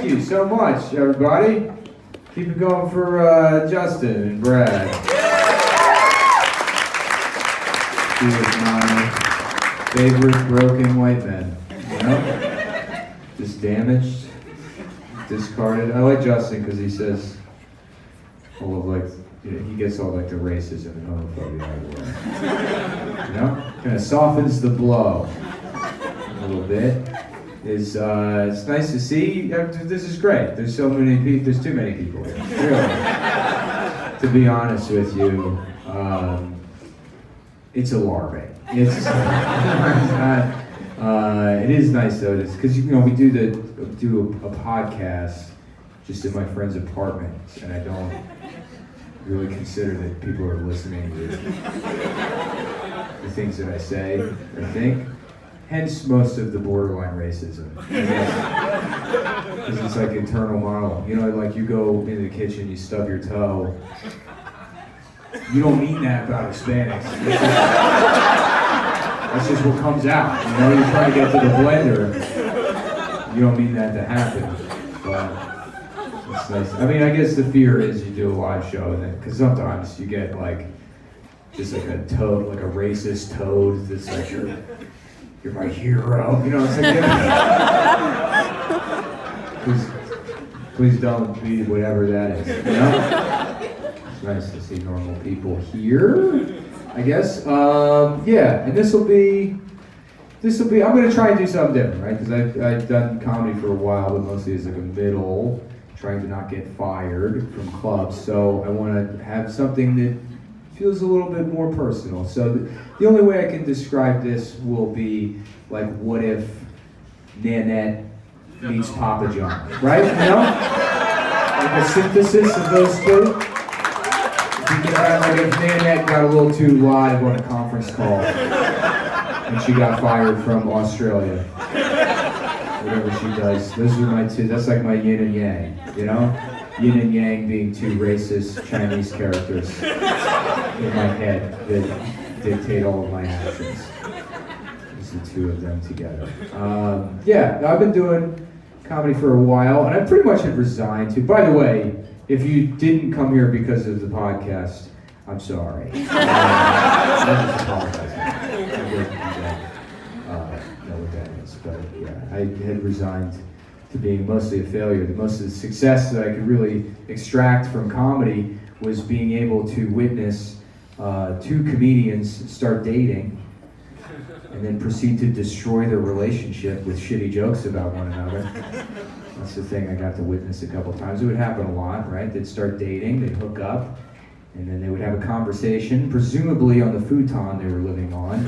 Thank you so much, everybody. Keep it going for Justin and Brad. Two of my favorite broken white men. You know? Just damaged, discarded. I like Justin because he says all of like, you know, he gets all like the racism and homophobia out of the way. You know? Kind of softens the blow a little bit. It's nice to see. This is great. There's so many people. There's too many people here. Really. To be honest with you, it's alarming. It's it is nice though, because you know we do a podcast just in my friend's apartment, and I don't really consider that people are listening to the things that I say or think. Hence most of the borderline racism. Because it's like internal monologue. You know, like you go into the kitchen, you stub your toe. You don't mean that about Hispanics. That's just what comes out. You know, you're trying to get to the blender. You don't mean that to happen. But it's nice. I mean, I guess the fear is you do a live show, and then because sometimes you get like just like a toad, like a racist toad that's like you're my hero. You know, it's like please don't be whatever that is. You know? It's nice to see normal people here, I guess. Yeah, and this will be. I'm gonna try and do something different, right? Because I've done comedy for a while, but mostly as like a middle, trying to not get fired from clubs. So I want to have something that feels a little bit more personal. So the only way I can describe this will be like, what if Nanette meets Papa John, right? You know? Like a synthesis of those two. If you can have, like, if Nanette got a little too live on a conference call and she got fired from Australia. Whatever she does. Those are my two, that's like my yin and yang, you know? Yin and yang being two racist Chinese characters in my head that dictate all of my actions. It's the two of them together. Yeah, I've been doing comedy for a while, and I pretty much have resigned to. By the way, if you didn't come here because of the podcast, I'm sorry. I just apologize. I didn't know what that is, but yeah, I had resigned to being mostly a failure. Most of the success that I could really extract from comedy was being able to witness two comedians start dating and then proceed to destroy their relationship with shitty jokes about one another. That's the thing I got to witness a couple times. It would happen a lot, right? They'd start dating, they'd hook up, and then they would have a conversation, presumably on the futon they were living on,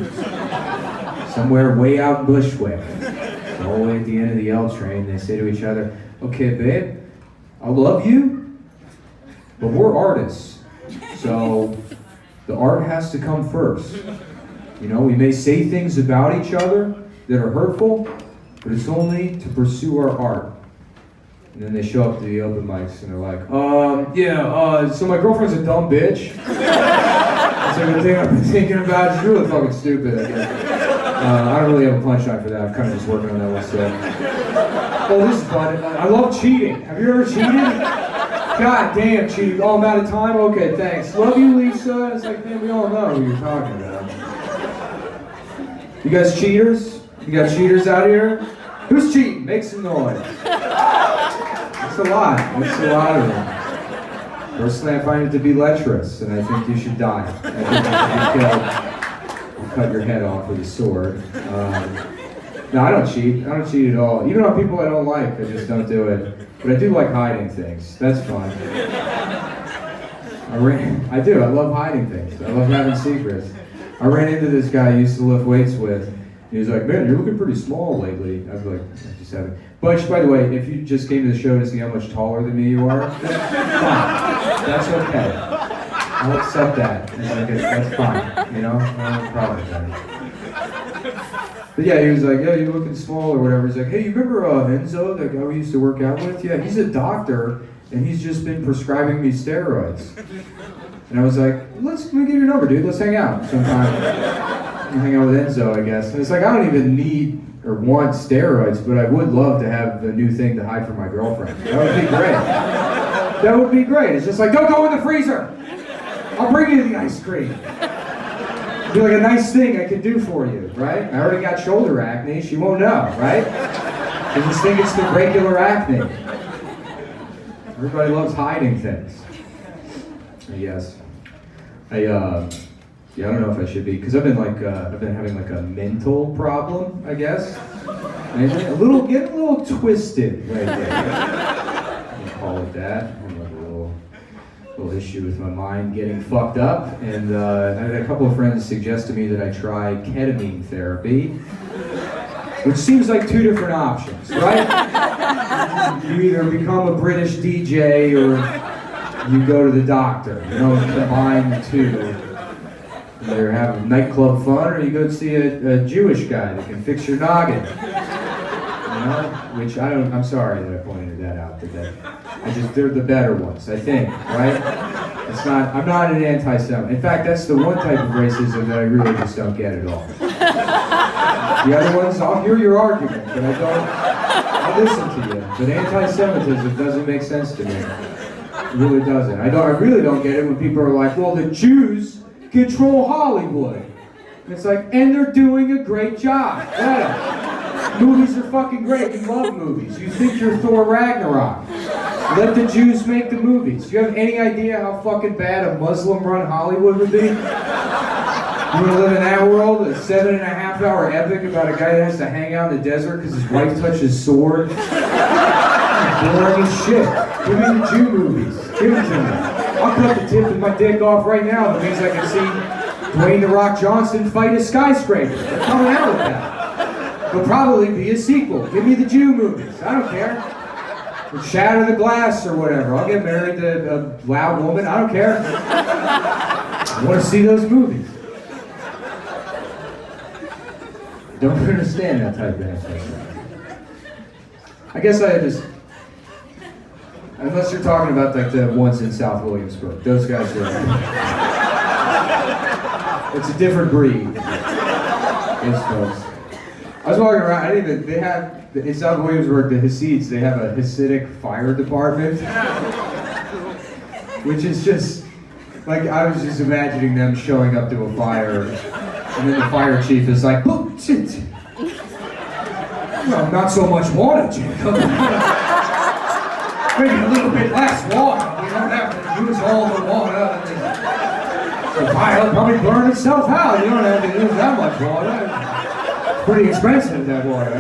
somewhere way out in Bushwick. All the way at the end of the L train, they say to each other, okay, babe, I love you, but we're artists, so the art has to come first. You know, we may say things about each other that are hurtful, but it's only to pursue our art. And then they show up to the open mics and they're like, so my girlfriend's a dumb bitch. That's like the thing I've been thinking about. It's really fucking stupid, I guess. I don't really have a punchline for that. I'm kind of just working on that one still. Oh, this is fun. I love cheating. Have you ever cheated? God damn, cheating. Oh, I'm out of time? Okay, thanks. Love you, Lisa. It's like, man, we all know who you're talking about. You guys cheaters? You got cheaters out here? Who's cheating? Make some noise. It's a lot. It's a lot of them. Personally, I find it to be lecherous, and I think you should die. I think you should be killed. Cut your head off with a sword. No, I don't cheat. I don't cheat at all. Even on people I don't like, I just don't do it. But I do like hiding things. That's fun. I do. I love hiding things. I love having secrets. I ran into this guy I used to lift weights with. He was like, man, you're looking pretty small lately. I was like, I just haven't. But by the way, if you just came to the show to see how much taller than me you are, fine. That's okay. I'll accept that. That's fine, you know? I don't have a problem with that. But yeah, he was like, yeah, you're looking small or whatever. He's like, hey, you remember Enzo, that guy we used to work out with? Yeah, he's a doctor, and he's just been prescribing me steroids. And I was like, let me get your number, dude. Let's hang out sometime. You hang out with Enzo, I guess. And it's like, I don't even need or want steroids, but I would love to have a new thing to hide from my girlfriend. That would be great. That would be great. It's just like, don't go in the freezer. I'll bring you the ice cream. It'd be like a nice thing I could do for you, right? I already got shoulder acne. She won't know, right? I just think it's the regular acne. Everybody loves hiding things. Yes. I don't know if I should be, because I've been having like a mental problem, I guess. Maybe getting a little twisted right there. I can call it that. I have a little issue with my mind getting fucked up, and I had a couple of friends suggest to me that I try ketamine therapy, which seems like two different options, right? You either become a British DJ or you go to the doctor, combine the two. Either have nightclub fun or you go see a Jewish guy that can fix your noggin. Which I'm sorry that I pointed that out, but they're the better ones, I think, right? I'm not an anti-Semite. In fact, that's the one type of racism that I really just don't get at all. The other ones, I'll hear your argument, but I'll listen to you. But anti-Semitism doesn't make sense to me. It really doesn't. I really don't get it when people are like, well, the Jews control Hollywood. And it's like, and they're doing a great job. Yeah. Movies are fucking great. You love movies. You think you're Thor Ragnarok. Let the Jews make the movies. Do you have any idea how fucking bad a Muslim-run Hollywood would be? You want to live in that world? A 7.5-hour epic about a guy that has to hang out in the desert because his wife touched his sword? Boring as shit. Give me the Jew movies. Give it to me. I'll cut the tip of my dick off right now. That means I can see Dwayne "The Rock" Johnson fight a skyscraper. They're coming out with that. There'll probably be a sequel. Give me the Jew movies. I don't care. Or Shatter the Glass or whatever. I'll get married to a loud woman. I don't care. I want to see those movies. Don't understand that type of thing. I guess I just... Unless you're talking about like the ones in South Williamsburg. Those guys are... It's a different breed. Those folks. I was walking around, they have, in South Williamsburg, the Hasids, they have a Hasidic fire department. Which is just, like, I was just imagining them showing up to a fire, and then the fire chief is like, oh, shit. Well, not so much water, Jacob. Maybe a little bit less water. We don't have to use all the water. The fire will probably burn itself out. You don't have to use that much water. It's pretty expensive, that water.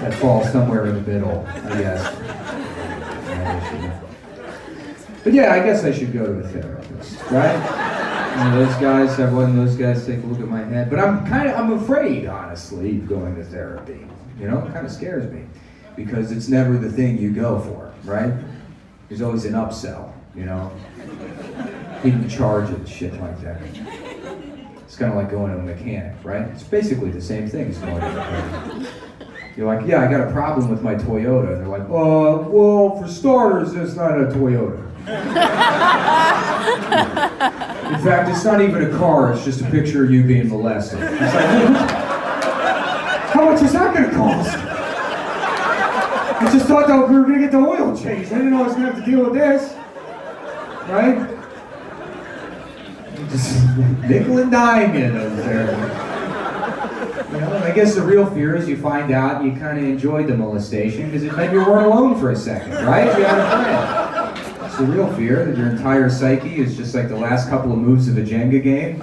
That falls somewhere in the middle, I guess. But yeah, I guess I should go to a therapist, right? Those guys, have one of those guys take a look at my head. But I'm afraid, honestly, of going to therapy. It kind of scares me. Because it's never the thing you go for, right? There's always an upsell, hidden charges, shit like that. It's kind of like going to a mechanic, right? It's basically the same thing as going to a mechanic. You're like, yeah, I got a problem with my Toyota. And they're like, well, for starters, it's not a Toyota. In fact, it's not even a car, it's just a picture of you being molested. It's like, how much is that going to cost? I just thought that we were going to get the oil changed. I didn't know I was going to have to deal with this. Right? Just nickel and dime in over there. I guess the real fear is you find out you kind of enjoyed the molestation because it meant you weren't alone for a second, right? You had a friend. It's the real fear that your entire psyche is just like the last couple of moves of a Jenga game,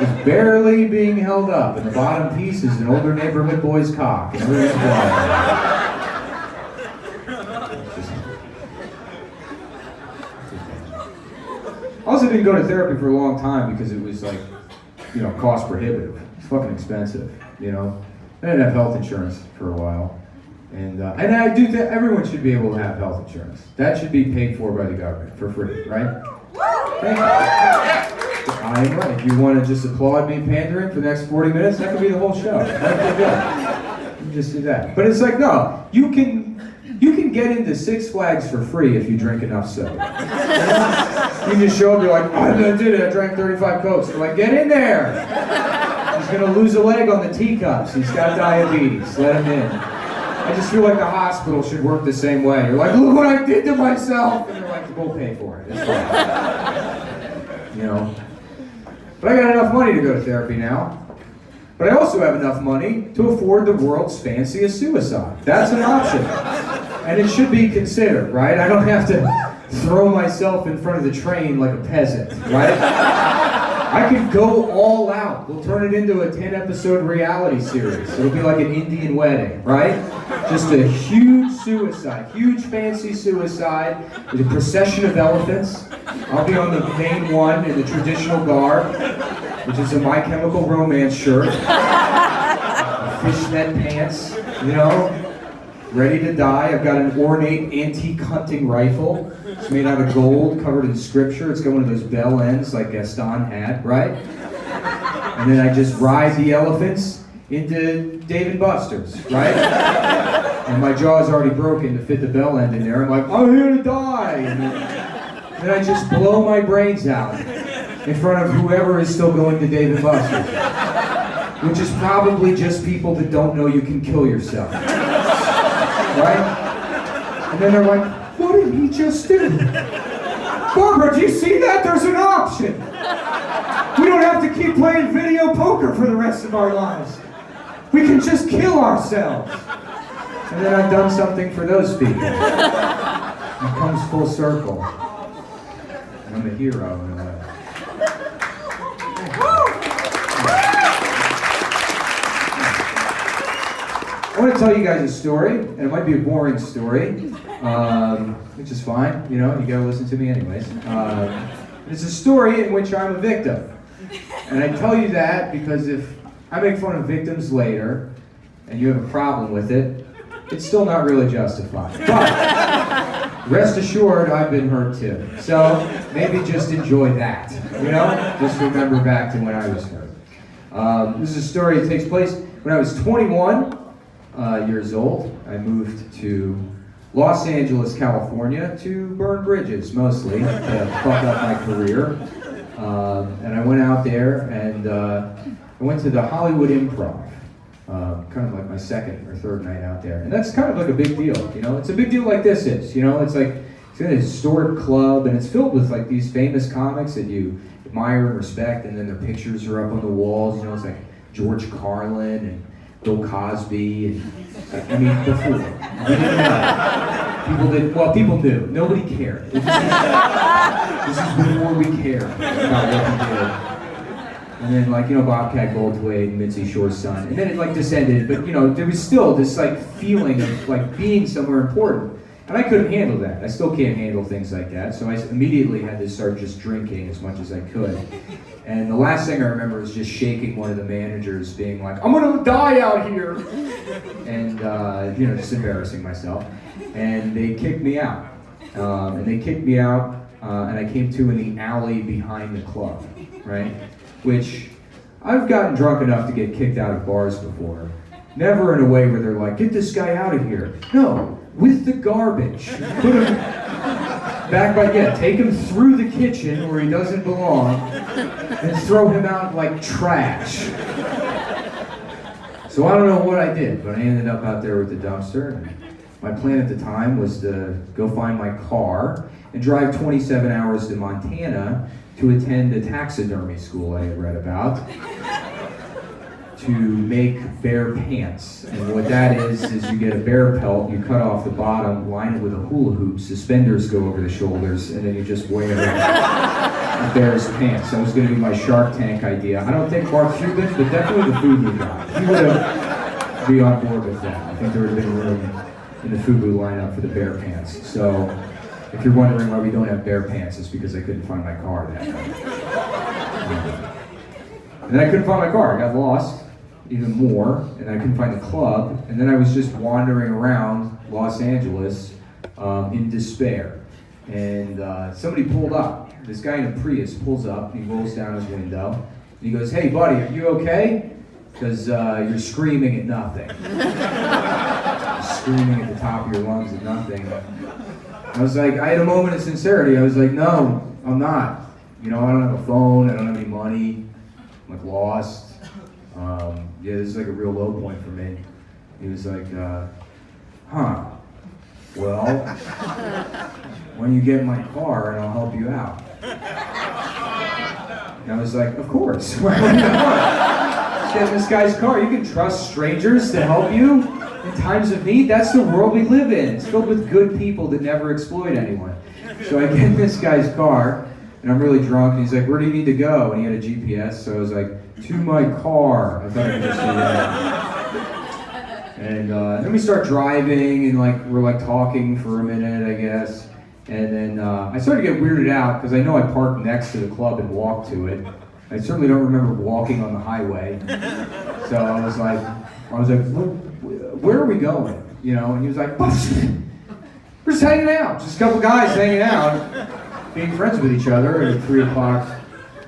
It's barely being held up, and the bottom piece is an older neighborhood boy's cock, and everything's wild. I also didn't go to therapy for a long time because it was like, cost prohibitive. It's fucking expensive, I didn't have health insurance for a while. And I do think everyone should be able to have health insurance. That should be paid for by the government for free, right? Thank you. I'm right. If you want to just applaud me pandering for the next 40 minutes, that could be the whole show. That'd be good. You just do that. But it's like, no, you can get into Six Flags for free if you drink enough soda. You just show up, you're like, I did it, I drank 35 Cokes. They're like, get in there. He's gonna lose a leg on the teacups. He's got diabetes, let him in. I just feel like the hospital should work the same way. You're like, look what I did to myself. And they're like, we'll pay for it. It's fine. You know? But I got enough money to go to therapy now. But I also have enough money to afford the world's fanciest suicide. That's an option. And it should be considered, right? I don't have to throw myself in front of the train like a peasant, right? I could go all out. We'll turn it into a 10-episode reality series. It'll be like an Indian wedding, right? Just a huge suicide, huge fancy suicide with a procession of elephants. I'll be on the main one in the traditional garb, which is a My Chemical Romance shirt, fishnet pants, you know, ready to die. I've got an ornate antique hunting rifle. It's made out of gold, covered in scripture. It's got one of those bell ends like Gaston had, right? And then I just ride the elephants into Dave & Buster's, right? And my jaw's already broken to fit the bell end in there. I'm like, I'm here to die! And then I just blow my brains out in front of whoever is still going to Dave & Buster's. Which is probably just people that don't know you can kill yourself. Right? And then they're like, what did he just do? Barbara, do you see that? There's an option. We don't have to keep playing video poker for the rest of our lives. We can just kill ourselves. And then I've done something for those people. It comes full circle. And I'm a hero in a way. I want to tell you guys a story, and it might be a boring story, which is fine, you know, you gotta listen to me anyways. It's a story in which I'm a victim. And I tell you that because if I make fun of victims later, and you have a problem with it, it's still not really justified. But, rest assured, I've been hurt too. So, maybe just enjoy that, you know? Just remember back to when I was hurt. This is a story that takes place when I was 21. Years old. I moved to Los Angeles, California to burn bridges, mostly, to fuck up my career. And I went out there and I went to the Hollywood Improv, kind of like my second or third night out there. And that's kind of like a big deal, you know? It's a big deal like this is, you know? It's like, it's in a historic club and it's filled with like these famous comics that you admire and respect, and then their pictures are up on the walls, you know? It's like George Carlin and Bill Cosby, and I mean, before. We didn't know. People knew. Nobody cared. This is before we cared about what we did. And then, like, you know, Bobcat Goldthwait and Mitzi Shore's son. And then it, like, descended, but, you know, there was still this, like, feeling of, like, being somewhere important. And I couldn't handle that. I still can't handle things like that. So I immediately had to start just drinking as much as I could. And the last thing I remember was just shaking one of the managers, being like, I'm gonna die out here! And, you know, just embarrassing myself. And they kicked me out. And I came to in the alley behind the club, right? Which, I've gotten drunk enough to get kicked out of bars before. Never in a way where they're like, get this guy out of here. No, with the garbage. Put him back by, take him through the kitchen where he doesn't belong, and throw him out like trash. So I don't know what I did, but I ended up out there with the dumpster. And my plan at the time was to go find my car and drive 27 hours to Montana to attend a taxidermy school I had read about, to make bear pants. And what that is you get a bear pelt, you cut off the bottom, line it with a hula hoop, suspenders go over the shoulders, and then you just wear a bear's pants. That was going to be my Shark Tank idea. I don't think Mark Cuban, but definitely the Fubu guy. He would have be on board with that. I think there would have been room in the Fubu lineup for the bear pants. So, if you're wondering why we don't have bear pants, it's because I couldn't find my car that night. And then I couldn't find my car. I got lost even more, and I couldn't find the club, and then I was just wandering around Los Angeles in despair. And somebody pulled up. This guy in a Prius pulls up, and he rolls down his window, and he goes, hey buddy, are you okay? Because you're screaming at nothing. You're screaming at the top of your lungs at nothing. I was like, I had a moment of sincerity. I was like, no, I'm not. You know, I don't have a phone, I don't have any money, I'm like lost. Yeah, this is like a real low point for me. He was like, well, why don't you get in my car and I'll help you out? And I was like, of course. Why wouldn't I? Get in this guy's car. You can trust strangers to help you in times of need. That's the world we live in. It's filled with good people that never exploit anyone. So I get in this guy's car, and I'm really drunk, and he's like, where do you need to go? And he had a GPS, so I was like, to my car. I thought I could just do that. And then we start driving, and we're talking for a minute, I guess. And then I started to get weirded out, because I know I parked next to the club and walked to it. I certainly don't remember walking on the highway. So I was like, where are we going? You know, and he was like, we're just hanging out. Just a couple guys hanging out, being friends with each other at 3 o'clock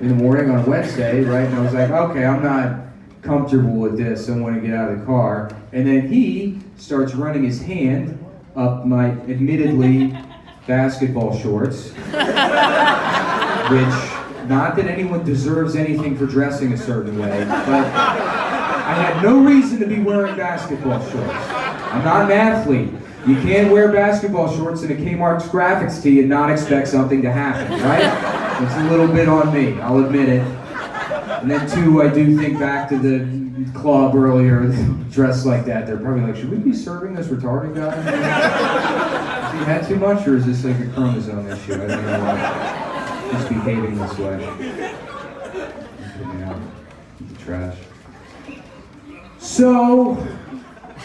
in the morning on a Wednesday, right? And I was like, okay, I'm not comfortable with this. I want to get out of the car. And then he starts running his hand up my admittedly basketball shorts, which, not that anyone deserves anything for dressing a certain way, but I had no reason to be wearing basketball shorts. I'm not an athlete. You can't wear basketball shorts in a Kmart's graphics tee and not expect something to happen, right? It's a little bit on me, I'll admit it. And then two, I do think back to the club earlier, dressed like that. They're probably like, should we be serving this retarded guy? Has he had too much, or is this like a chromosome issue? I don't know why he's behaving this way. Putting out the trash. So,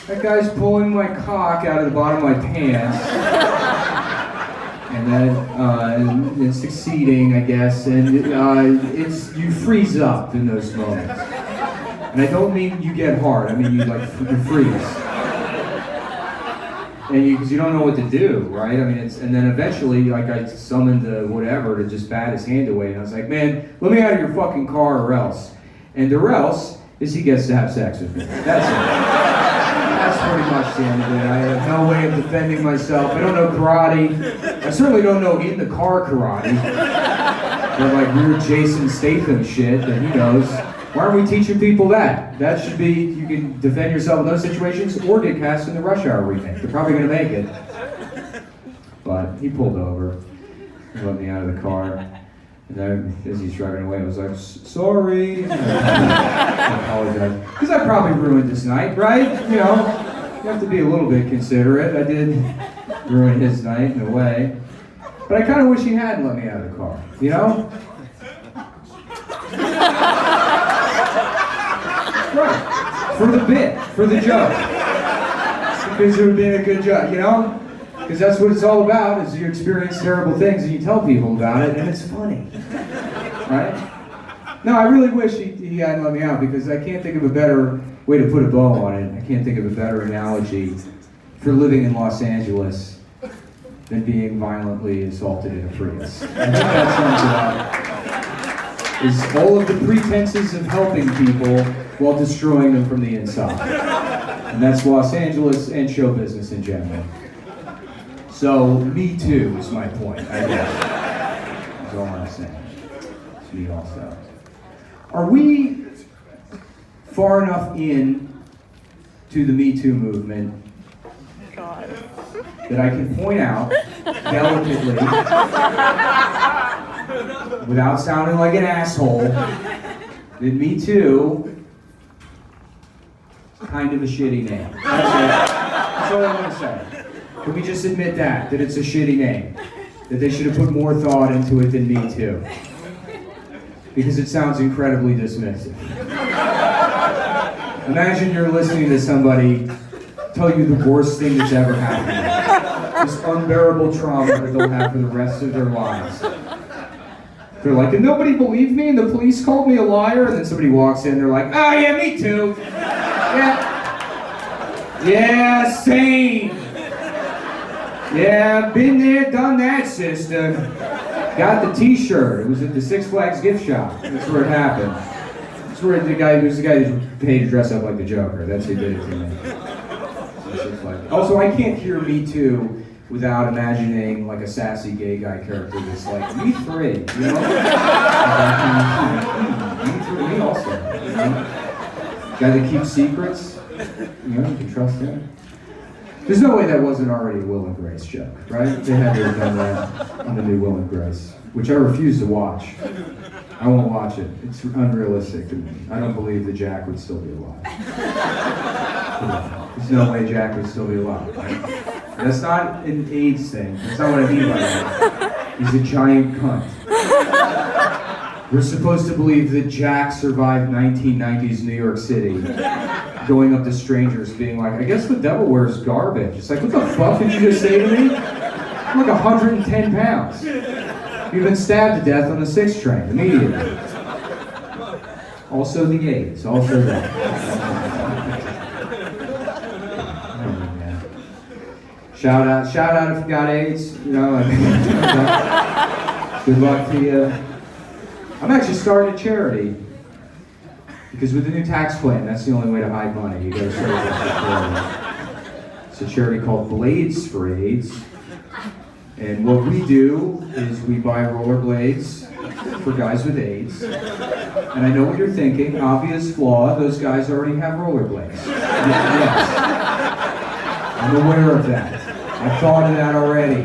that guy's pulling my cock out of the bottom of my pants. And then it's succeeding, I guess, and you freeze up in those moments. And I don't mean you get hard, I mean you freeze. And because you don't know what to do, right? I mean, and then eventually, I summoned whatever to just bat his hand away, and I was like, man, let me out of your fucking car or else. And or else is he gets to have sex with me. That's it. That's pretty much the end of it. I have no way of defending myself. I don't know karate. I certainly don't know in the car karate. Or weird Jason Statham shit that he knows. Why aren't we teaching people that? That should be, you can defend yourself in those situations or get cast in the Rush Hour remake. They're probably gonna make it. But he pulled over. He let me out of the car. And then as he's driving away, I was like, sorry. I apologize. Because I probably ruined this night, right? You know, you have to be a little bit considerate. I did ruin his night in a way. But I kind of wish he hadn't let me out of the car, you know? Right. For the bit, for the joke. Because it would have been a good joke, you know? Because that's what it's all about, is you experience terrible things and you tell people about it, and it's funny. Right? No, I really wish he hadn't let me out, because I can't think of a better way to put a bow on it. I can't think of a better analogy for living in Los Angeles than being violently assaulted in a Prius. I think that sums it up. Is all of the pretenses of helping people while destroying them from the inside. And that's Los Angeles and show business in general. So, me too is my point, I guess. That's all I'm saying. It's me also. Are we far enough in to the Me Too movement that I can point out delicately, without sounding like an asshole, that Me Too is kind of a shitty name? That's it. That's all I want to say. Can we just admit that it's a shitty name? That they should have put more thought into it than Me Too? Because it sounds incredibly dismissive. Imagine you're listening to somebody tell you the worst thing that's ever happened. This unbearable trauma that they'll have for the rest of their lives. They're like, and nobody believed me, and the police called me a liar, and then somebody walks in, they're like, oh yeah, me too. Yeah, same. Yeah, been there, done that, sister. Got the t-shirt. It was at the Six Flags gift shop. That's where it happened. That's where the guy who paid to dress up like the Joker. That's who did it to me. Also, I can't hear Me Too without imagining like a sassy gay guy character that's like, me three, you know? Me three, me also. You know? Guy that keeps secrets, you know, you can trust him. There's no way that wasn't already a Will and Grace joke, right? They had to have done that on the new Will and Grace, which I refuse to watch. I won't watch it. It's unrealistic to me. I don't believe that Jack would still be alive. There's no way Jack would still be alive. Right? That's not an AIDS thing. That's not what I mean by that. He's a giant cunt. We're supposed to believe that Jack survived 1990s New York City, going up to strangers being like, I guess the devil wears garbage. It's like, what the fuck did you just say to me? I'm like 110 pounds. You've been stabbed to death on the 6 train immediately. Also the AIDS, also that. Oh, man. Shout out if you got AIDS, you know. Good luck to you. I'm actually starting a charity. Because with the new tax plan, that's the only way to hide money. You gotta start a charity. It's a charity called Blades for AIDS. And what we do is we buy rollerblades for guys with AIDS. And I know what you're thinking, obvious flaw, those guys already have rollerblades. Yes. I'm aware of that. I've thought of that already.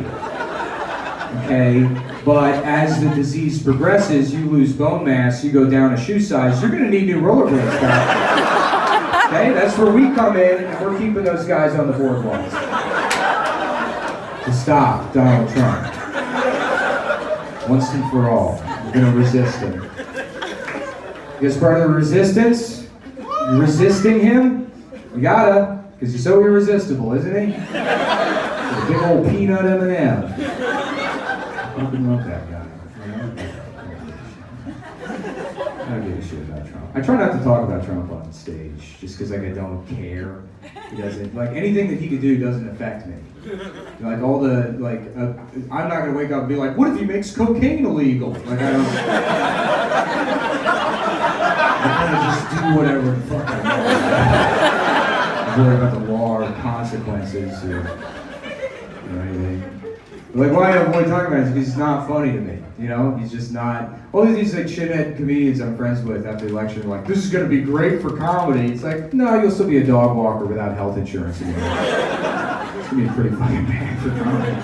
Okay? But as the disease progresses, you lose bone mass, you go down a shoe size, you're gonna need new rollerblades, guys. Okay? That's where we come in, and we're keeping those guys on the boardwalks. To stop Donald Trump. Once and for all. We're gonna resist him. You guys part of the resistance? Resisting him? You gotta, because he's so irresistible, isn't he? With a big old peanut M&M. I fucking love that guy. You know? I don't give a shit about Trump. I try not to talk about Trump on stage, just because like I don't care. He doesn't, like anything that he could do doesn't affect me. Like all the, like, I'm not gonna wake up and be like, what if he makes cocaine illegal? Like I don't, I kind of just do whatever the fuck I want. I'm worried about the law or consequences or anything. Like why I'm only talking about it is because he's not funny to me, you know? He's just not, all of these like shithead comedians I'm friends with after the election are like, this is gonna be great for comedy. It's like, no, you'll still be a dog walker without health insurance anymore. It's gonna be pretty fucking bad for comedy.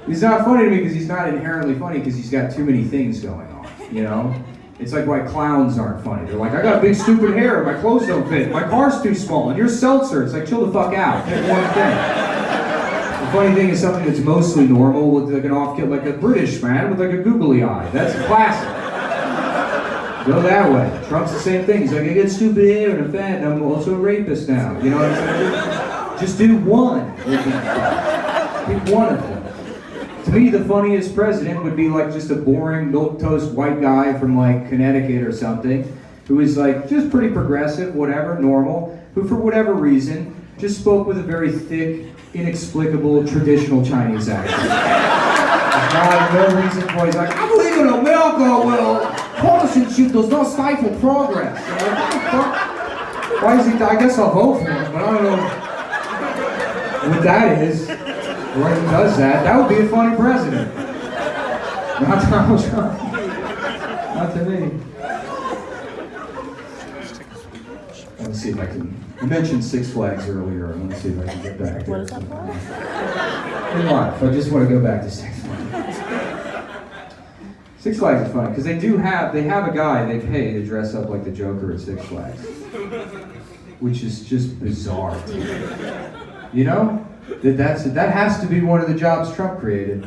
He's not funny to me because he's not inherently funny because he's got too many things going on, you know? It's like why clowns aren't funny. They're like, I got big stupid hair, my clothes don't fit, my car's too small, and you're seltzer. It's like, chill the fuck out, pick one thing. The funny thing is something that's mostly normal with like an off-kit, like a British man with like a googly eye. That's classic. Go that way. Trump's the same thing. He's like, I get stupid hair and I'm fat and I'm also a rapist now. You know what I'm saying? Just do one. Pick one of them. To me, the funniest president would be like just a boring milquetoast white guy from like Connecticut or something, who is like just pretty progressive, whatever, normal, who for whatever reason just spoke with a very thick, inexplicable, traditional Chinese accent. There's no reason for it. He's like, I believe in America, well, partisanship does not stifle progress. You know, what the fuck? Why is he, I guess I'll vote for him, but I don't know what that is, or if he does that. That would be a funny president. Not Donald Trump. Not to me. Let me see if I can. I mentioned Six Flags earlier. I want to see if I can get back there. What is that for? In life, I just want to go back to Six Flags. Six Flags is funny because they have a guy they pay to dress up like the Joker at Six Flags, which is just bizarre. You know, that has to be one of the jobs Trump created.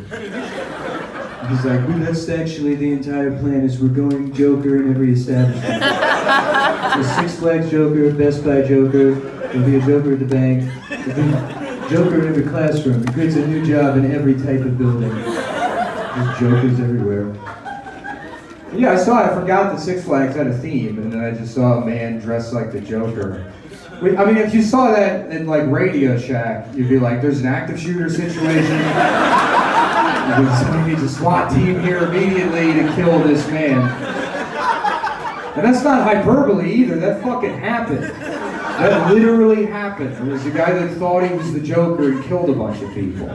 He's like, well, that's actually the entire plan is we're going Joker in every establishment. So Six Flags Joker, Best Buy Joker, there'll be a Joker at the bank, there'll be a Joker in every classroom. He creates a new job in every type of building. There's Jokers everywhere. Yeah, I forgot that Six Flags had a theme, and then I just saw a man dressed like the Joker. I mean, if you saw that in like Radio Shack, you'd be like, there's an active shooter situation. Somebody needs a SWAT team here immediately to kill this man. And that's not hyperbole either, that fucking happened. That literally happened. There was a guy that thought he was the Joker and killed a bunch of people.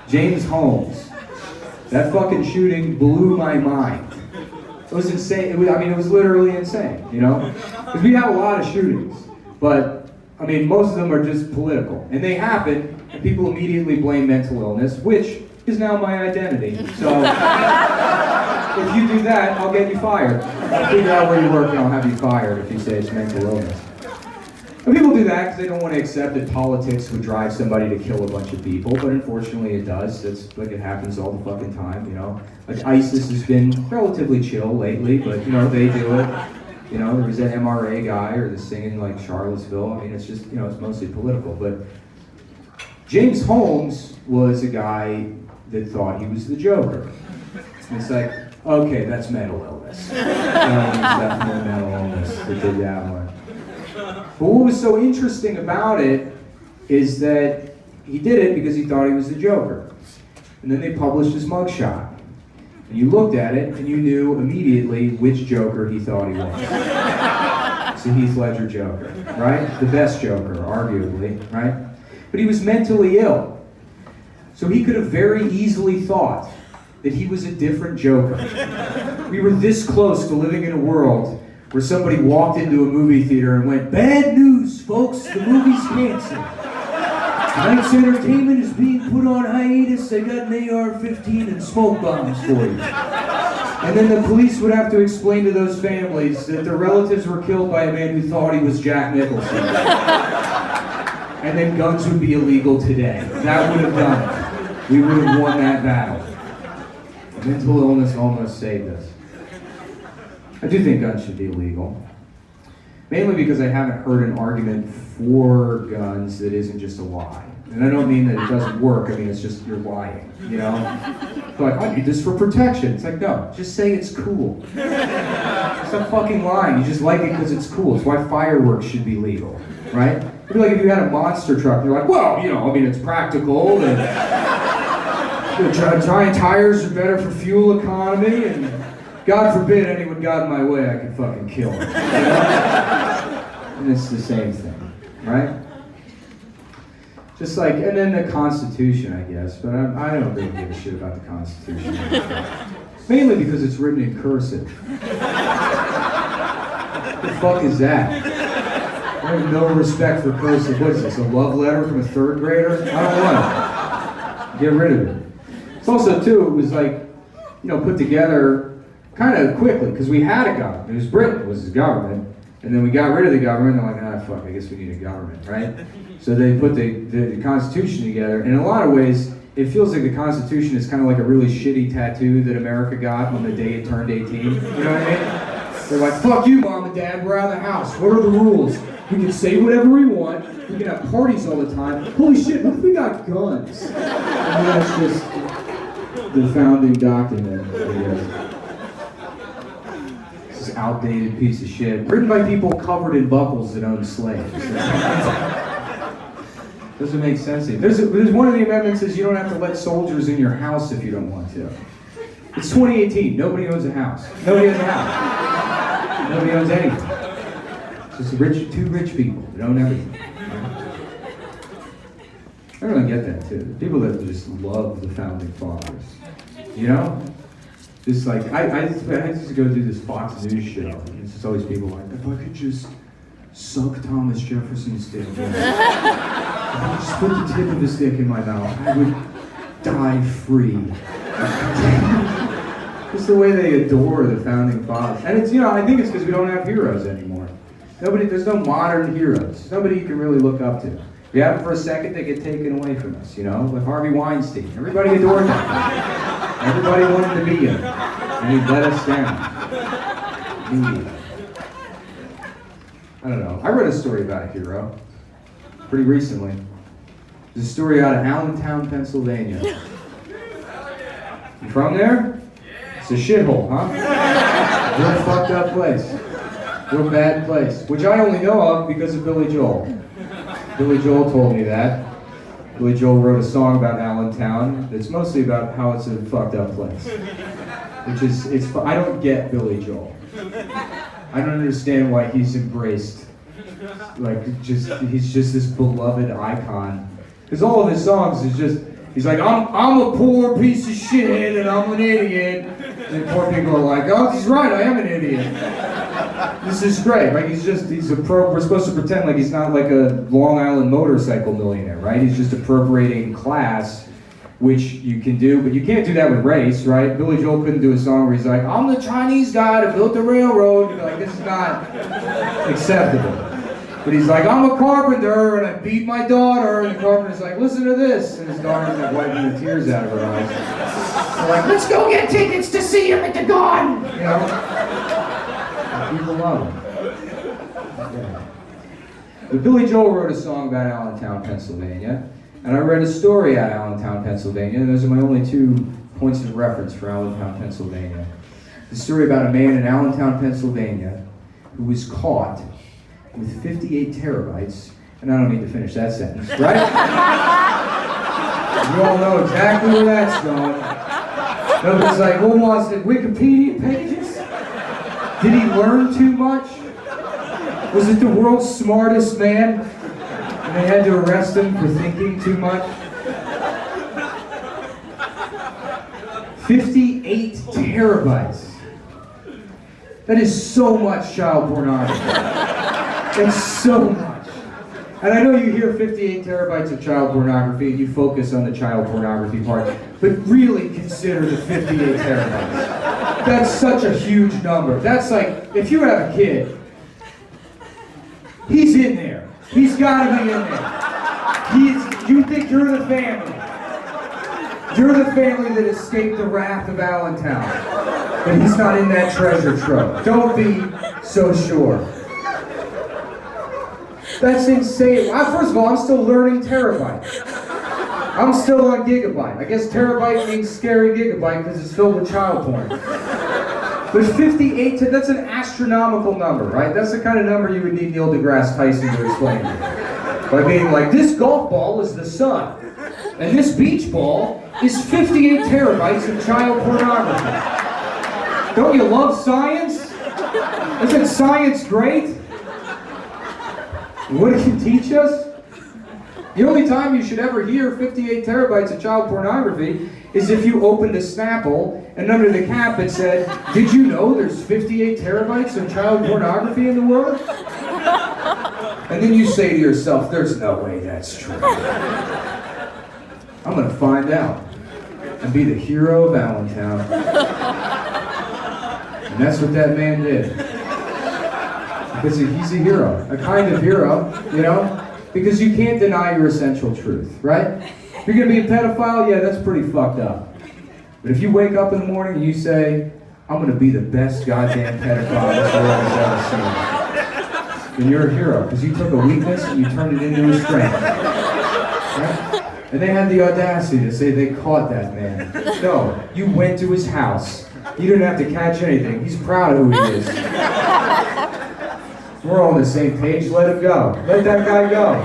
James Holmes. That fucking shooting blew my mind. It was insane. It was literally insane, you know? Because we have a lot of shootings, but, most of them are just political. And they happen, and people immediately blame mental illness, which is now my identity. So, if you do that, I'll get you fired. I'll figure out where you work and I'll have you fired if you say it's mental illness. And people do that because they don't want to accept that politics would drive somebody to kill a bunch of people, but unfortunately it does. It's like it happens all the fucking time, you know? Like ISIS has been relatively chill lately, but you know, they do it. You know, there was that MRA guy or this thing in like Charlottesville. It's just, you know, it's mostly political. But James Holmes was a guy that thought he was the Joker. And it's like, okay, that's mental illness. It's definitely mental illness that did that one. But what was so interesting about it is that he did it because he thought he was the Joker. And then they published his mugshot. And you looked at it and you knew immediately which Joker he thought he was. It's the Heath Ledger Joker, right? The best Joker, arguably, right? But he was mentally ill. So he could have very easily thought that he was a different Joker. We were this close to living in a world where somebody walked into a movie theater and went, "Bad news, folks, the movie's canceled. Tonight's entertainment is being put on hiatus. They got an AR-15 and smoke bombs for you." And then the police would have to explain to those families that their relatives were killed by a man who thought he was Jack Nicholson. And then guns would be illegal today. That would have done it. We would have won that battle. Mental illness almost saved us. I do think guns should be illegal. Mainly because I haven't heard an argument for guns that isn't just a lie. And I don't mean that it doesn't work, I mean it's just you're lying, you know? Like, I need this for protection. It's like, no, just say it's cool. Stop fucking lying, you just like it because it's cool. It's why fireworks should be legal, right? It'd be like if you had a monster truck, you're like, well, you know, it's practical, and giant tires are better for fuel economy, and God forbid anyone got in my way, I could fucking kill him. You know? And it's the same thing, right? Just like, and then the Constitution, I guess, but I don't really give a shit about the Constitution. Mainly because it's written in cursive. What the fuck is that? I have no respect for cursive. What is this, a love letter from a third grader? I don't want it. Get rid of it. It's also, too, it was like, you know, put together kind of quickly, because we had a government. It was Britain, was the government, and then we got rid of the government, and they're like, fuck, I guess we need a government, right? So they put the Constitution together, and in a lot of ways, it feels like the Constitution is kind of like a really shitty tattoo that America got on the day it turned 18, you know what I mean? They're like, fuck you, Mom and Dad, we're out of the house, what are the rules? We can say whatever we want, we can have parties all the time, holy shit, what if we got guns? And that's just the founding document, I guess. This outdated piece of shit, written by people covered in buckles that owned slaves. Doesn't make sense to you. There's one of the amendments says you don't have to let soldiers in your house if you don't want to. It's 2018. Nobody owns a house. Nobody owns a house. Nobody owns anything. It's just two rich people that own everything. I don't get that too. People that just love the founding fathers. You know? Just like, I used to go do this Fox News show, and it's just always people like, if I could just suck Thomas Jefferson's dick, if I could just put the tip of his dick in my mouth, I would die free. Just the way they adore the founding fathers. And it's, you know, I think it's because we don't have heroes anymore. There's no modern heroes. Nobody you can really look up to. If you have them for a second, they get taken away from us, you know? Like Harvey Weinstein. Everybody adored that guy. Everybody wanted to be him, and he let us down. I don't know. I read a story about a hero pretty recently. There's a story out of Allentown, Pennsylvania. You from there? It's a shithole, huh? Real fucked up place. Real bad place. Which I only know of because of Billy Joel. Billy Joel told me that. Billy Joel wrote a song about Allentown that's mostly about how it's a fucked up place. Which is, I don't get Billy Joel. I don't understand why he's embraced Like, he's just this beloved icon. Because all of his songs is just, he's like, I'm a poor piece of shit and I'm an idiot. And poor people are like, oh, he's right, I am an idiot. This is great, right? We're supposed to pretend like he's not like a Long Island motorcycle millionaire, right? He's just appropriating class, which you can do, but you can't do that with race, right? Billy Joel couldn't do a song where he's like, I'm the Chinese guy that built the railroad. You'd be like, this is not acceptable. But he's like, I'm a carpenter and I beat my daughter. And the carpenter's like, listen to this. And his daughter's like wiping the tears out of her eyes. They're like, let's go get tickets to see him at the Garden. You know? People love him. Yeah. But Billy Joel wrote a song about Allentown, Pennsylvania. And I read a story out of Allentown, Pennsylvania. And those are my only 2 points of reference for Allentown, Pennsylvania. The story about a man in Allentown, Pennsylvania who was caught with 58 terabytes, and I don't need to finish that sentence, right? You all know exactly where that's going. Nobody's like, what was it, Wikipedia pages? Did he learn too much? Was it the world's smartest man? And they had to arrest him for thinking too much? 58 terabytes. That is so much child pornography. It's so much. And I know you hear 58 terabytes of child pornography and you focus on the child pornography part, but really consider the 58 terabytes. That's such a huge number. That's like, if you have a kid, he's in there. He's gotta be in there. You think you're the family. You're the family that escaped the wrath of Allentown. But he's not in that treasure trove. Don't be so sure. That's insane. First of all, I'm still learning terabyte. I'm still on gigabyte. I guess terabyte means scary gigabyte because it's filled with child porn. But 58, that's an astronomical number, right? That's the kind of number you would need Neil deGrasse Tyson to explain to you. By being like, this golf ball is the sun, and this beach ball is 58 terabytes of child pornography. Don't you love science? Isn't science great? What it can teach us? The only time you should ever hear 58 terabytes of child pornography is if you opened a Snapple and under the cap it said, did you know there's 58 terabytes of child pornography in the world? And then you say to yourself, there's no way that's true. I'm gonna find out and be the hero of Allentown. And that's what that man did. Because he's a hero, a kind of hero, you know? Because you can't deny your essential truth, right? If you're gonna be a pedophile, yeah, that's pretty fucked up. But if you wake up in the morning and you say, I'm gonna be the best goddamn pedophile this world has ever seen, then you're a hero, because you took a weakness and you turned it into a strength. Right? And they had the audacity to say they caught that man. No, you went to his house. You didn't have to catch anything. He's proud of who he is. We're all on the same page, let him go. Let that guy go.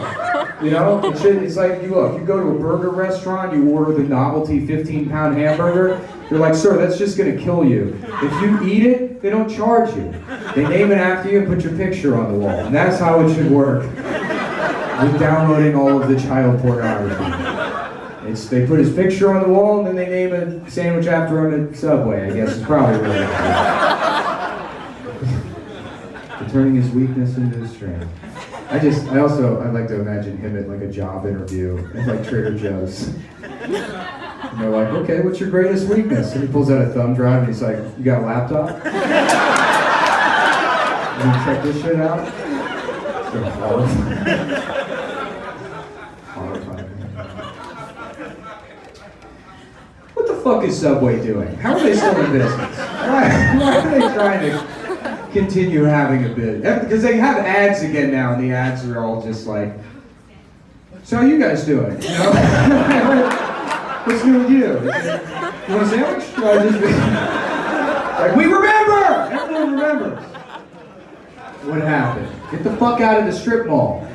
You know, it's like, you go to a burger restaurant, you order the novelty 15-pound hamburger, you're like, sir, that's just gonna kill you. If you eat it, they don't charge you. They name it after you and put your picture on the wall. And that's how it should work. With downloading all of the child pornography. They put his picture on the wall and then they name a sandwich after on the subway, I guess is probably what it is. Turning his weakness into a strength. I'd like to imagine him at like a job interview at like Trader Joe's. And they're like, okay, what's your greatest weakness? And he pulls out a thumb drive and he's like, you got a laptop? And you check this shit out? So horrifying. What the fuck is Subway doing? How are they still in business? Why are they trying to continue having a bid? Because they have ads again now, and the ads are all just like, so how you guys doing? You know? What's new with you? You want a sandwich? Like, we remember! Everyone remembers. What happened? Get the fuck out of the strip mall.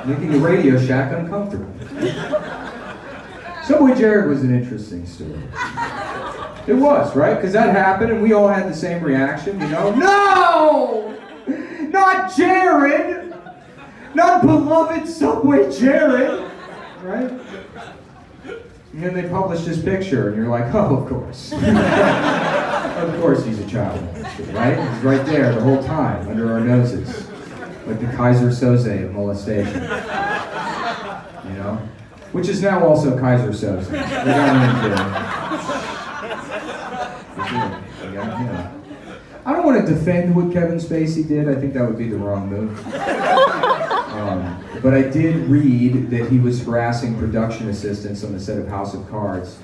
Making the Radio Shack uncomfortable. Subway Jared was an interesting story. It was, right? Because that happened and we all had the same reaction, you know? No! Not Jared! Not beloved Subway Jared, right? And then they publish this picture, and you're like, oh, of course. Of course he's a child molester, right? He's right there the whole time, under our noses. Like the Kaiser Soze of molestation. You know? Which is now also Kaiser Soze. They got him in. I don't want to defend what Kevin Spacey did. I think that would be the wrong move. But I did read that he was harassing production assistants on the set of House of Cards,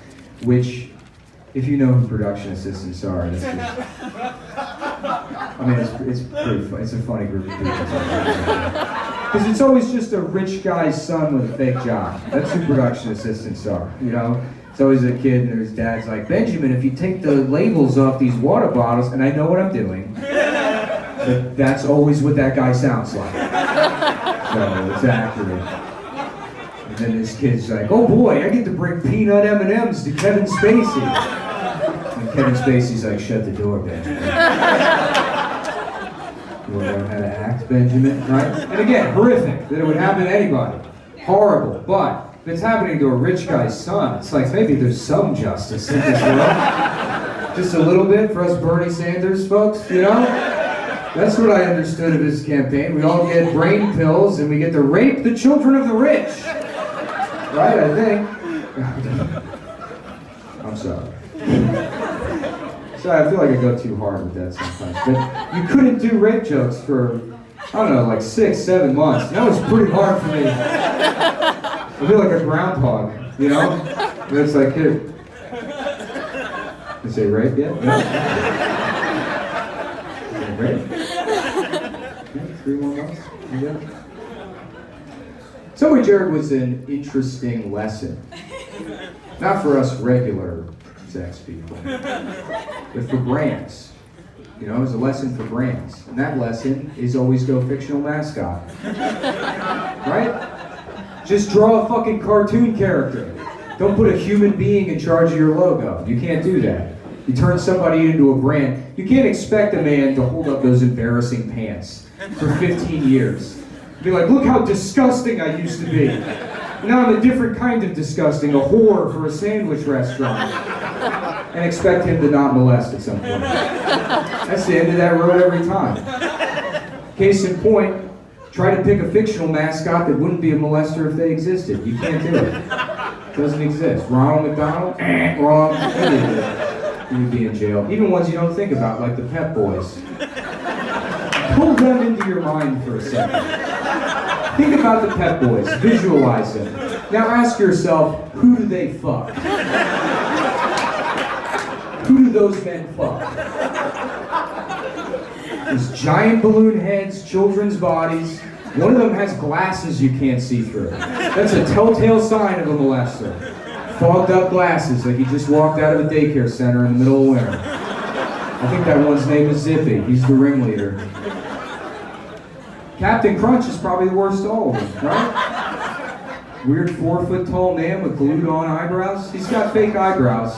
which, if you know who production assistants are, that's just, I mean, it's pretty fun. It's a funny group of people. Because it's always just a rich guy's son with a fake job. That's who production assistants are, you know? It's always a kid and his dad's like, Benjamin, if you take the labels off these water bottles, and I know what I'm doing, but that's always what that guy sounds like. So it's accurate. And then this kid's like, oh boy, I get to bring peanut M&Ms to Kevin Spacey. And Kevin Spacey's like, shut the door, Benjamin. You want to learn how to act, Benjamin, right? And again, horrific that it would happen to anybody. Horrible, but if it's happening to a rich guy's son, it's like maybe there's some justice in this world. Just a little bit for us Bernie Sanders folks, you know? That's what I understood of his campaign. We all get brain pills and we get to rape the children of the rich. Right, I think. I'm sorry. Sorry, I feel like I go too hard with that sometimes. But you couldn't do rape jokes for, I don't know, like 6-7 months. That was pretty hard for me. I feel like a groundhog, you know? And it's like, here. You say rape yet? No? Rape? 3 more months? You got it? Subway Jared was an interesting lesson. Not for us regular sex people, but for brands. You know, it was a lesson for brands. And that lesson is always go fictional mascot. Right? Just draw a fucking cartoon character. Don't put a human being in charge of your logo. You can't do that. You turn somebody into a brand. You can't expect a man to hold up those embarrassing pants for 15 years. Be like, look how disgusting I used to be. Now I'm a different kind of disgusting, a whore for a sandwich restaurant. And expect him to not molest at some point. That's the end of that road every time. Case in point, try to pick a fictional mascot that wouldn't be a molester if they existed. You can't do it. It doesn't exist. Ronald McDonald? Wrong. You would be in jail. Even ones you don't think about, like the Pep Boys. Pull them into your mind for a second. Think about the Pep Boys. Visualize them. Now ask yourself, who do they fuck? Who do those men fuck? There's giant balloon heads, children's bodies. One of them has glasses you can't see through. That's a telltale sign of a molester. Fogged up glasses, like he just walked out of a daycare center in the middle of winter. I think that one's name is Zippy. He's the ringleader. Captain Crunch is probably the worst of all of them, right? Weird 4-foot-tall man with glued-on eyebrows. He's got fake eyebrows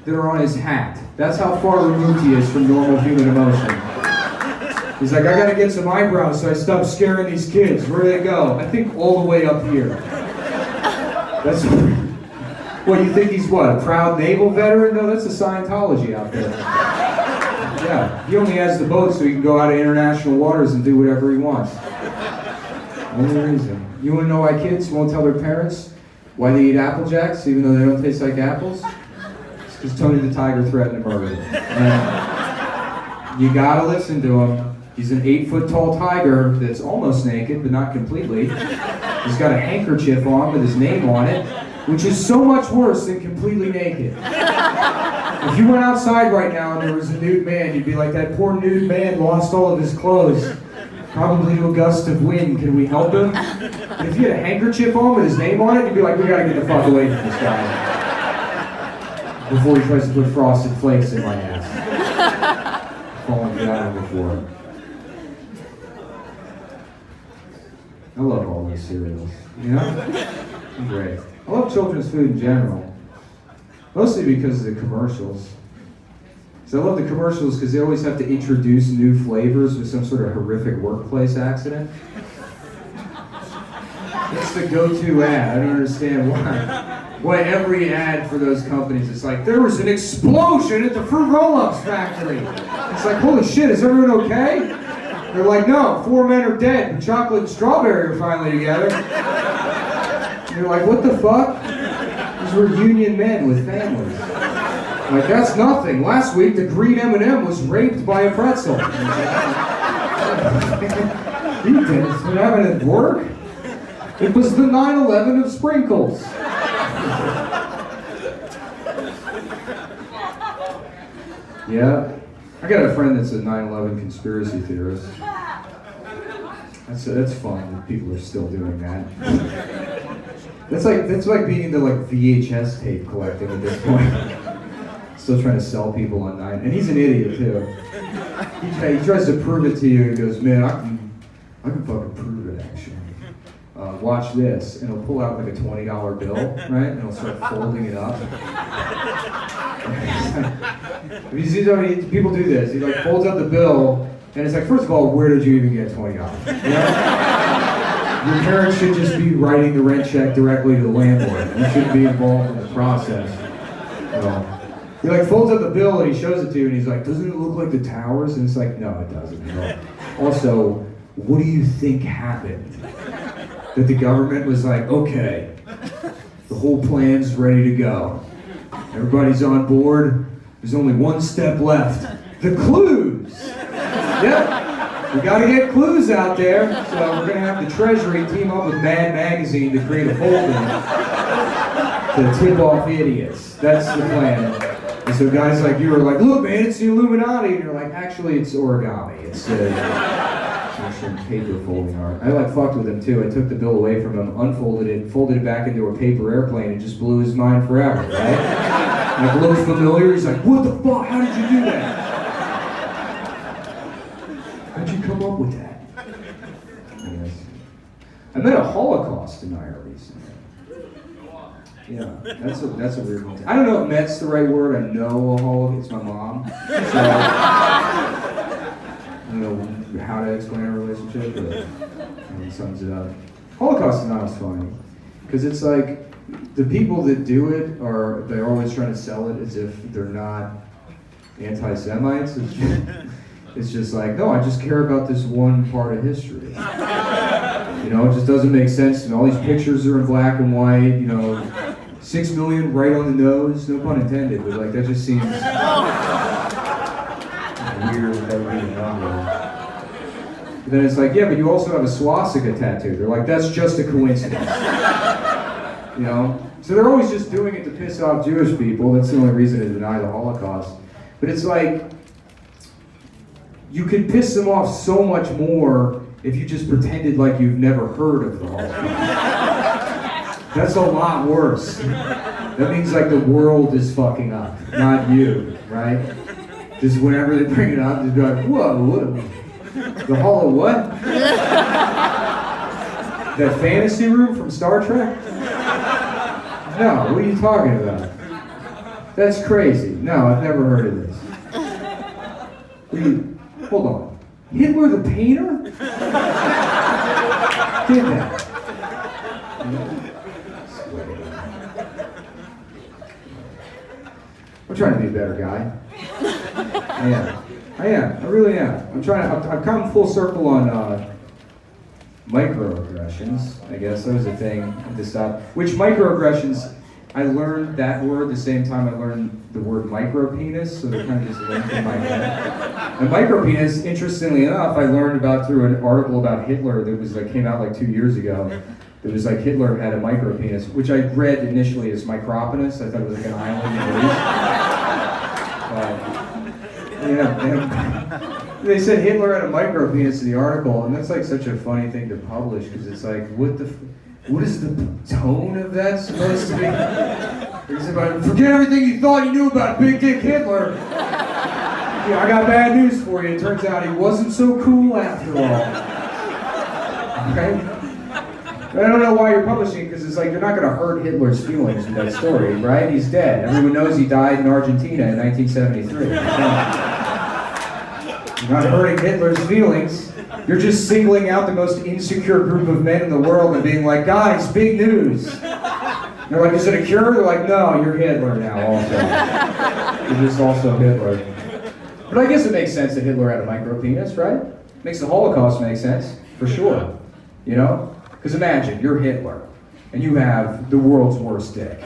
that are on his hat. That's how far removed he is from normal human emotion. He's like, I gotta get some eyebrows so I stop scaring these kids. Where do they go? I think all the way up here. That's what, you think he's what, a proud naval veteran? No, that's a Scientology out there. Yeah, he only has the boat so he can go out of international waters and do whatever he wants. Only reason. You wanna know why kids won't tell their parents why they eat Apple Jacks even though they don't taste like apples? It's because Tony the Tiger threatened to murder them. And you gotta listen to him. He's an 8-foot-tall tiger that's almost naked, but not completely. He's got a handkerchief on with his name on it, which is so much worse than completely naked. If you went outside right now and there was a nude man, you'd be like, that poor nude man lost all of his clothes. Probably to a gust of wind. Can we help him? But if you had a handkerchief on with his name on it, you'd be like, we gotta get the fuck away from this guy. Before he tries to put frosted flakes in my ass. Falling down before. I love all those cereals, you know? They're great. I love children's food in general. Mostly because of the commercials. So I love the commercials because they always have to introduce new flavors with some sort of horrific workplace accident. It's the go-to ad. I don't understand why. Why every ad for those companies, it's like, there was an explosion at the Fruit Roll-Ups factory. It's like, holy shit, is everyone okay? They're like, no, 4 men are dead, and chocolate and strawberry are finally together. And you're like, what the fuck? These were union men with families. Like, that's nothing. Last week, the green M&M was raped by a pretzel. You did it. What happened at work? It was the 9/11 of sprinkles. Yeah. I got a friend that's a 9/11 conspiracy theorist. That's fun that people are still doing that. That's like being into like VHS tape collecting at this point. Still trying to sell people on 9. And he's an idiot too. He tries to prove it to you and goes, man, I can fucking prove it actually. Watch this, and he'll pull out like a $20 bill, right? And he'll start folding it up. People do this. He like folds up the bill, and it's like, first of all, where did you even get $20? You know? Your parents should just be writing the rent check directly to the landlord. You shouldn't be involved in the process. He like folds up the bill and he shows it to you, and he's like, doesn't it look like the towers? And it's like, no, it doesn't. Also, what do you think happened? That the government was like, okay, the whole plan's ready to go. Everybody's on board. There's only one step left. The clues! Yep, we gotta get clues out there. So we're gonna have the Treasury team up with Mad Magazine to create a folder to tip off idiots. That's the plan. And so guys like you are like, look man, it's the Illuminati. And you're like, actually it's origami. It's some paper folding art. I like fucked with him too. I took the bill away from him, unfolded it, folded it back into a paper airplane, and just blew his mind forever, right? Like, looked familiar, he's like, what the fuck, how did you do that? How'd you come up with that? Yes. I met a Holocaust denier recently. Yeah, that's a weird one. I don't know if met's the right word. I know a Holocaust, it's my mom. So, I don't know how to explain our relationship, but it sums it up. Holocaust denial is funny, because it's like, the people that do it they're always trying to sell it as if they're not anti-Semites. It's just like, no, I just care about this one part of history. You know, it just doesn't make sense to me. All these pictures are in black and white, you know, 6 million right on the nose, no pun intended, but like that just seems weird with everybody number. But then it's like, yeah, but you also have a swastika tattoo. They're like, that's just a coincidence. You know? So they're always just doing it to piss off Jewish people. That's the only reason to deny the Holocaust. But it's like, you could piss them off so much more if you just pretended like you've never heard of the Holocaust. That's a lot worse. That means like the world is fucking up, not you, right? Just whenever they bring it up, just be like, whoa. The Holo what? That fantasy room from Star Trek? No, what are you talking about? That's crazy. No, I've never heard of this. Hold on. Hitler the painter? Did that. I'm trying to be a better guy. I am. I really am. I've come full circle on microaggressions. I guess that was a thing at the stop. Which microaggressions, I learned that word the same time I learned the word micropenis, so they're kind of just linked in my head. And micropenis, interestingly enough, I learned about through an article about Hitler that was like came out like 2 years ago. It was like Hitler had a micropenis, which I read initially as micropenis. I thought it was like an island in Greece. They said Hitler had a micropenis in the article, and that's like such a funny thing to publish because it's like, what is the tone of that supposed to be? It's about, forget everything you thought you knew about Big Dick Hitler. Yeah, I got bad news for you. It turns out he wasn't so cool after all. Okay? But I don't know why you're publishing it, because it's like, you're not going to hurt Hitler's feelings in that story, right? He's dead. Everyone knows he died in Argentina in 1973. You're not hurting Hitler's feelings. You're just singling out the most insecure group of men in the world and being like, guys, big news. They're like, is it a cure? They're like, no, you're Hitler now also. You're just also Hitler. But I guess it makes sense that Hitler had a micro penis, right? Makes the Holocaust make sense, for sure. You know? Because imagine, you're Hitler, and you have the world's worst dick.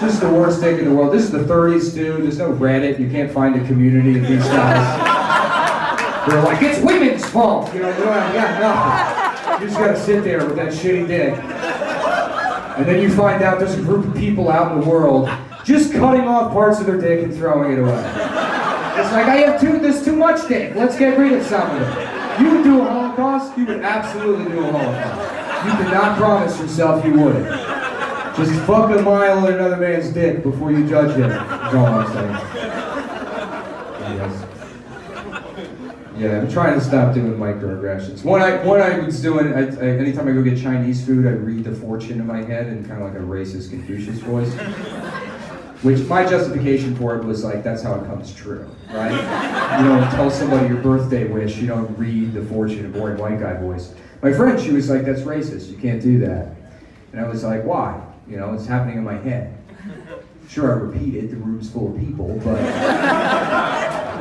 Just the worst dick in the world. This is the 30s, dude. There's no Reddit. You can't find a community of these guys. They're like, it's women's fault. You know, you got nothing. You just gotta sit there with that shitty dick. And then you find out there's a group of people out in the world just cutting off parts of their dick and throwing it away. It's like, there's too much dick. Let's get rid of some of it. You would do a Holocaust? You would absolutely do a Holocaust. You could not promise yourself you wouldn't. Just fuck a mile in another man's dick before you judge him. That's all I'm saying. Yes. Yeah, I'm trying to stop doing microaggressions. One I was doing, anytime I go get Chinese food, I read the fortune in my head in kind of like a racist Confucius voice. Which my justification for it was like, that's how it comes true, right? You don't tell somebody your birthday wish, you don't read the fortune in a boring white guy voice. My friend, she was like, that's racist, you can't do that. And I was like, why? You know, it's happening in my head. Sure, I repeat it, the room's full of people, but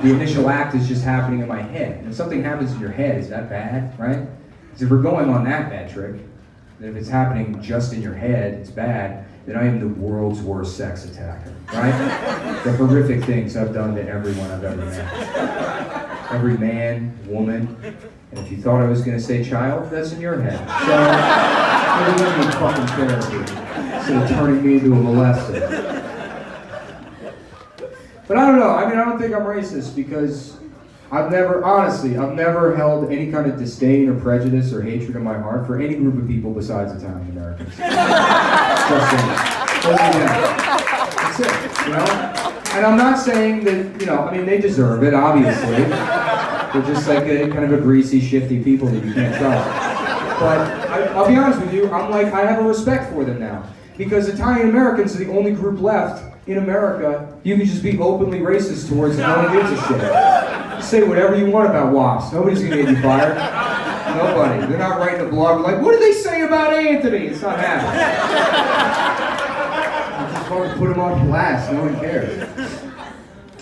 the initial act is just happening in my head. And if something happens in your head, is that bad, right? Because if we're going on that metric, then if it's happening just in your head, it's bad, then I am the world's worst sex attacker, right? The horrific things I've done to everyone I've ever met. Every man, woman, and if you thought I was going to say child, that's in your head. So, maybe need fucking therapy instead of turning me into a molester. But I don't know, I don't think I'm racist because I've never held any kind of disdain or prejudice or hatred in my heart for any group of people besides Italian Americans. Just saying. That's it, you know? And I'm not saying that, they deserve it, obviously. They're just like kind of a greasy, shifty people that you can't trust. But I'll be honest with you, I have a respect for them now. Because Italian Americans are the only group left in America you can just be openly racist towards and no one gives a shit. Just say whatever you want about WAPs. Nobody's gonna get you fired. Nobody. They're not writing a blog like, what did they say about Anthony? It's not happening. You just fucking put them on blast. No one cares.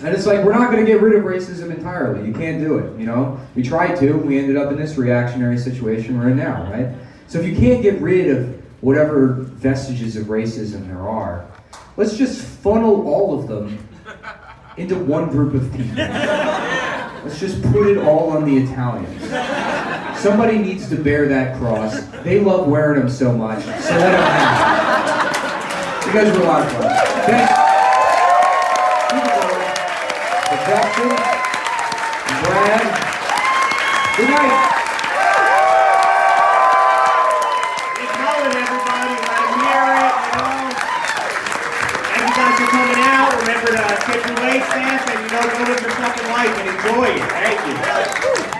And it's like, we're not going to get rid of racism entirely. You can't do it, you know? We tried to, we ended up in this reactionary situation we're in now, right? So if you can't get rid of whatever vestiges of racism there are, let's just funnel all of them into one group of people. Let's just put it all on the Italians. Somebody needs to bear that cross. They love wearing them so much, so let them have it. You guys were a lot of fun. Thanks. Justin, Brad, good night. It's Mullen, everybody. Let them hear it, you know. Thank you guys for coming out. Remember to get your waist fast and, go live your fucking life and enjoy it. Thank you.